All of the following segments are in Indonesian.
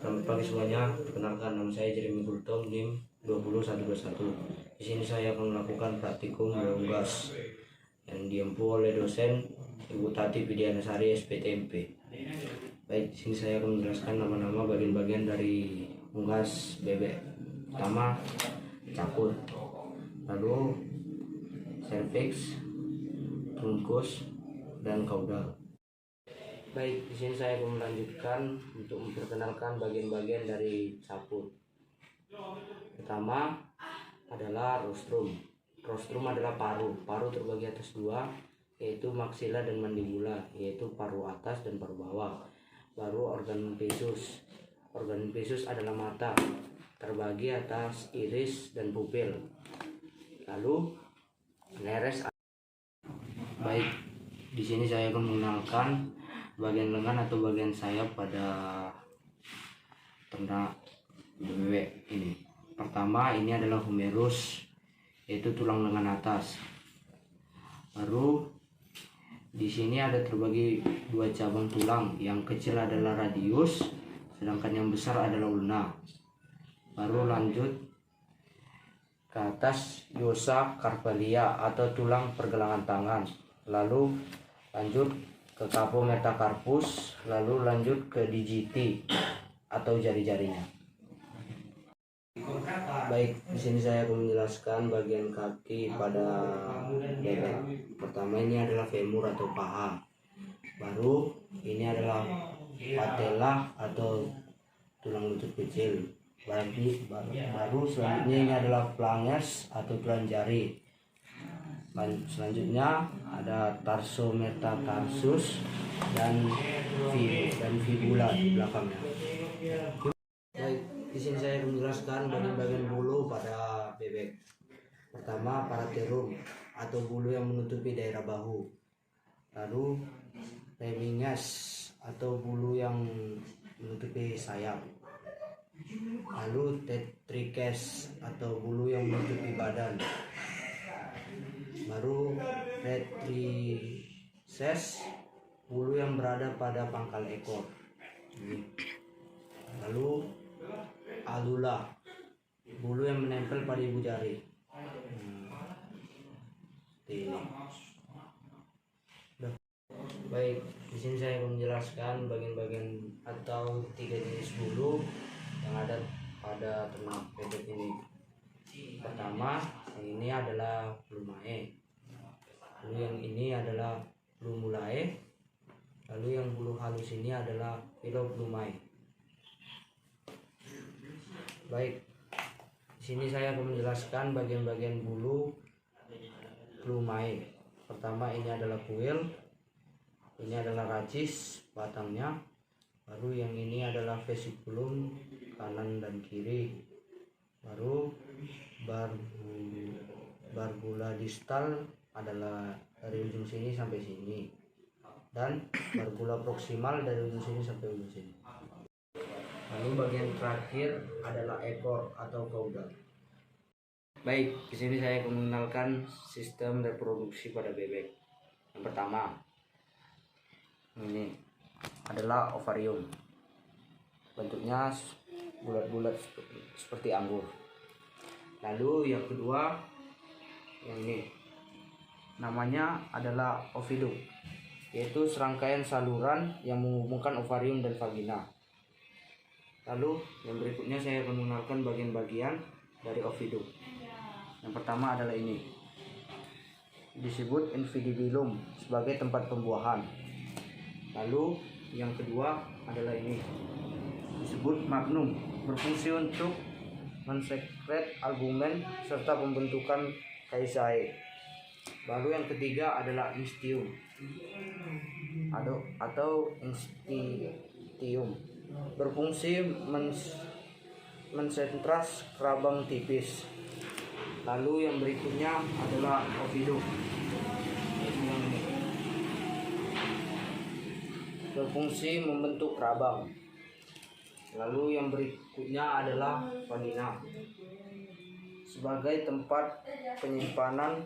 Selamat pagi semuanya. Perkenalkan, nama saya Jeremy Gultom, NIM 20121. Di sini saya akan melakukan praktikum biogas yang diempu oleh dosen Ibu Tati Widianasari SPTMP. Baik, di sini saya akan menjelaskan nama-nama bagian-bagian dari unggas bebek. Pertama, cakut, lalu cervix, trunkus, dan caudal. Baik, di sini saya akan melanjutkan untuk memperkenalkan bagian-bagian dari caput. Pertama adalah rostrum. Rostrum adalah paru. Paru terbagi atas dua, yaitu maksila dan mandibula, yaitu paru atas dan paru bawah. Baru organ pesus. Organ pesus adalah mata, terbagi atas iris dan pupil. Lalu neres. Baik, di sini saya akan mengenalkan bagian lengan atau bagian sayap pada ternak bebek ini. Pertama, ini adalah humerus, yaitu tulang lengan atas. Baru di sini ada terbagi dua cabang tulang, yang kecil adalah radius, sedangkan yang besar adalah ulna. Baru lanjut ke atas iosa carpalia atau tulang pergelangan tangan. Lalu lanjut ke capo metacarpus, lalu lanjut ke digiti atau jari-jarinya. Baik, di sini saya akan menjelaskan bagian kaki pada bebek. Pertama, ini adalah femur atau paha. Baru ini adalah patella atau tulang lutut kecil. Baru selanjutnya ini adalah flanges atau tulang jari. Selanjutnya ada tarsometatarsus dan fibula di belakangnya. Baik, di sini saya menjelaskan bagian-bagian bulu pada bebek. Pertama, paratherum atau bulu yang menutupi daerah bahu. Lalu remines atau bulu yang menutupi sayap. Lalu tetrikes atau bulu yang menutupi badan. Baru retrices, bulu yang berada pada pangkal ekor. Lalu alula, bulu yang menempel pada ibu jari. Baik, di sini saya akan menjelaskan bagian-bagian atau 3 jenis bulu yang ada pada ternak bebek ini. Pertama, yang ini adalah plumae. Lalu yang ini adalah plumulae. Lalu yang bulu halus ini adalah filoplumae. Baik, di sini saya akan menjelaskan bagian-bagian bulu plumae. Pertama, ini adalah kuil. Ini adalah rachis batangnya. Baru yang ini adalah vesiculum kanan dan kiri. Baru barbula distal adalah dari ujung sini sampai sini, dan barbula proksimal dari ujung sini sampai ujung sini. Lalu bagian terakhir adalah ekor atau caudal. Baik, di sini saya akan mengenalkan sistem reproduksi pada bebek. Yang pertama, ini adalah ovarium. Bentuknya bulat-bulat seperti anggur. Lalu yang kedua, yang ini namanya adalah ovidum, yaitu serangkaian saluran yang menghubungkan ovarium dan vagina. Lalu yang berikutnya saya akan mengenalkan bagian-bagian dari ovidum. Yang pertama adalah ini, disebut infundibilum sebagai tempat pembuahan. Lalu yang kedua adalah ini, disebut magnum, berfungsi untuk mensekret albumen serta pembentukan kaisae. Baru yang ketiga adalah instium atau institium, berfungsi mensentras kerabang tipis. Lalu yang berikutnya adalah ovidum, berfungsi membentuk kerabang. Lalu yang berikutnya adalah vagina, sebagai tempat penyimpanan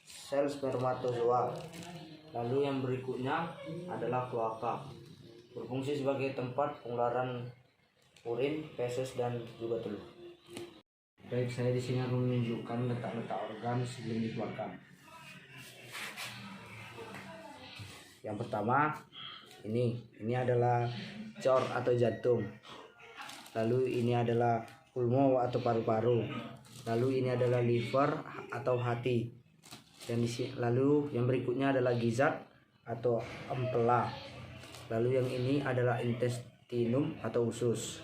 sel spermatozoa. Lalu yang berikutnya adalah kloaka, berfungsi sebagai tempat pengeluaran urin, feses, dan juga telur. Baik, saya di sini akan menunjukkan letak-letak organ sebelum dikeluarkan. Yang pertama, ini adalah cor atau jantung. Lalu ini adalah pulmo atau paru-paru. Lalu ini adalah liver atau hati. Lalu yang berikutnya adalah gizzard atau empela. Lalu yang ini adalah intestinum atau usus.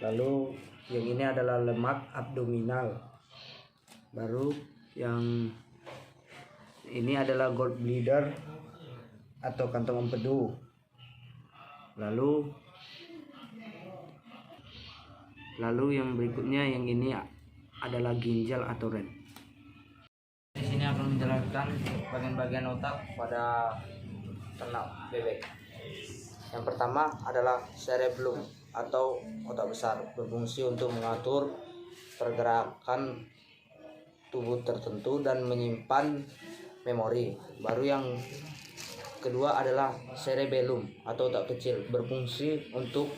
Lalu yang ini adalah lemak abdominal. Baru yang ini adalah gallbladder atau kantong empedu. Lalu yang berikutnya yang ini adalah ginjal atau red. Di sini akan menjelaskan bagian-bagian otak pada ternak bebek. Yang pertama adalah cerebellum atau otak besar, berfungsi untuk mengatur pergerakan tubuh tertentu dan menyimpan memori. Baru yang kedua adalah cerebellum atau otak kecil, berfungsi untuk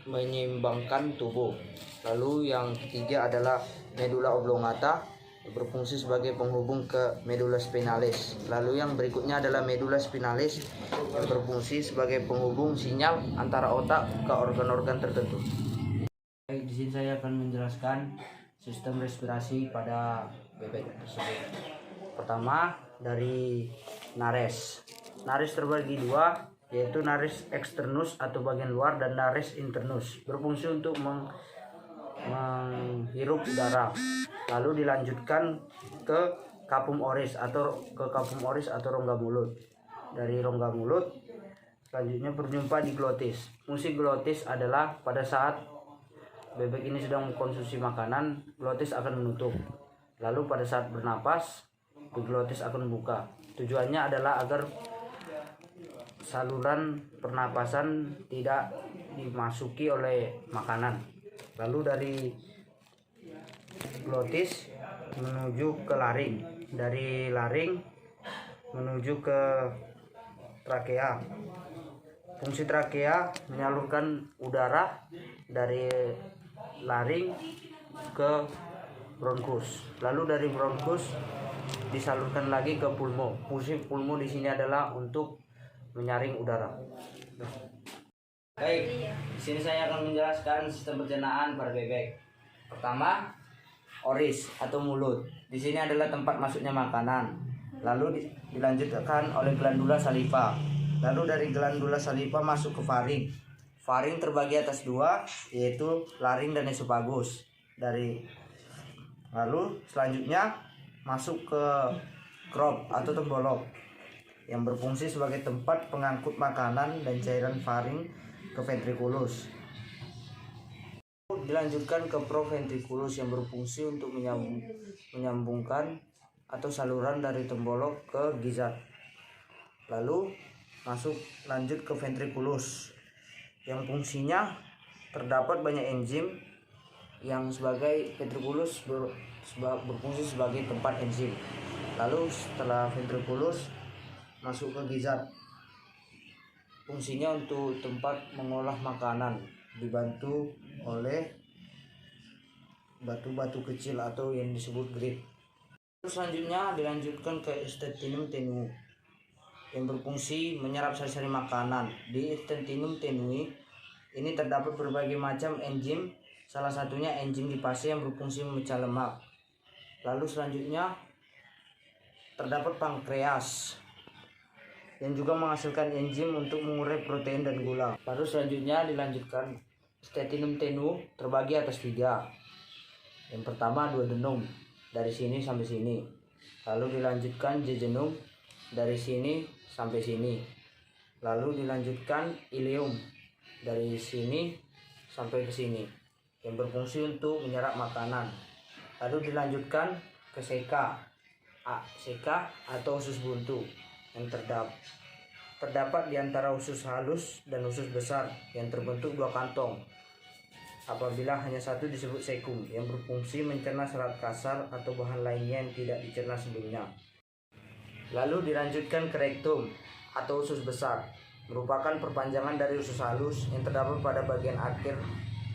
menyeimbangkan tubuh. Lalu yang ketiga adalah medulla oblongata, berfungsi sebagai penghubung ke medulla spinalis. Lalu yang berikutnya adalah medulla spinalis, yang berfungsi sebagai penghubung sinyal antara otak ke organ-organ tertentu. Baik, di sini saya akan menjelaskan sistem respirasi pada bebek tersebut. Pertama, dari nares. Nares terbagi dua, yaitu nares externus atau bagian luar dan nares internus, berfungsi untuk menghirup udara. Lalu dilanjutkan ke kapum oris atau rongga mulut. Dari rongga mulut selanjutnya berjumpa di glotis. Fungsi glotis adalah pada saat bebek ini sedang mengkonsumsi makanan, glotis akan menutup. Lalu pada saat bernapas, glotis akan membuka. Tujuannya adalah agar saluran pernapasan tidak dimasuki oleh makanan. Lalu dari glotis menuju ke laring, dari laring menuju ke trakea. Fungsi trakea menyalurkan udara dari laring ke bronkus. Lalu dari bronkus disalurkan lagi ke pulmo. Fungsi pulmo di sini adalah untuk menyaring udara. Baik, di sini saya akan menjelaskan sistem pencernaan pada bebek. Pertama, oris atau mulut. Di sini adalah tempat masuknya makanan. Lalu dilanjutkan oleh glandula saliva. Lalu dari glandula saliva masuk ke faring. Faring terbagi atas dua, yaitu laring dan esofagus. Lalu selanjutnya masuk ke crop atau tembolok, yang berfungsi sebagai tempat pengangkut makanan dan cairan faring ke ventriculus. Dilanjutkan ke proventriculus yang berfungsi untuk menyambungkan atau saluran dari tembolok ke gizzard. Lalu lanjut ke ventriculus yang fungsinya terdapat banyak enzim yang sebagai ventriculus berfungsi sebagai tempat enzim. Lalu setelah ventriculus masuk ke gizzard, fungsinya untuk tempat mengolah makanan, dibantu oleh batu-batu kecil atau yang disebut grit. Selanjutnya dilanjutkan ke intestinum tenui yang berfungsi menyerap sari-sari makanan. Di intestinum tenui ini terdapat berbagai macam enzim, salah satunya enzim lipase yang berfungsi memecah lemak. Lalu selanjutnya terdapat pankreas yang juga menghasilkan enzim untuk mengurai protein dan gula. Baru selanjutnya dilanjutkan intestinum tenui terbagi atas tiga. Yang pertama duodenum, dari sini sampai sini. Lalu dilanjutkan jejunum, dari sini sampai sini. Lalu dilanjutkan ileum, dari sini sampai ke sini, yang berfungsi untuk menyerap makanan. Lalu dilanjutkan ke seka atau usus buntu, yang terdapat di antara usus halus dan usus besar yang terbentuk dua kantong. Apabila hanya satu disebut sekum, yang berfungsi mencerna serat kasar atau bahan lainnya yang tidak dicerna sebelumnya. Lalu dilanjutkan ke rektum atau usus besar, merupakan perpanjangan dari usus halus yang terdapat pada bagian akhir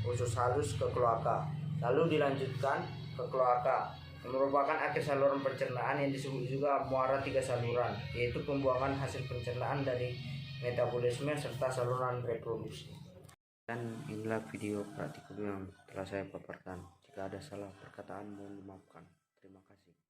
usus halus ke kloaka. Lalu dilanjutkan ke kloaka, yang merupakan akhir saluran pencernaan yang disebut juga muara tiga saluran, yaitu pembuangan hasil pencernaan dari metabolisme serta saluran reproduksi. Dan inilah video praktikum yang telah saya paparkan. Jika ada salah perkataan mohon dimaafkan. Terima kasih.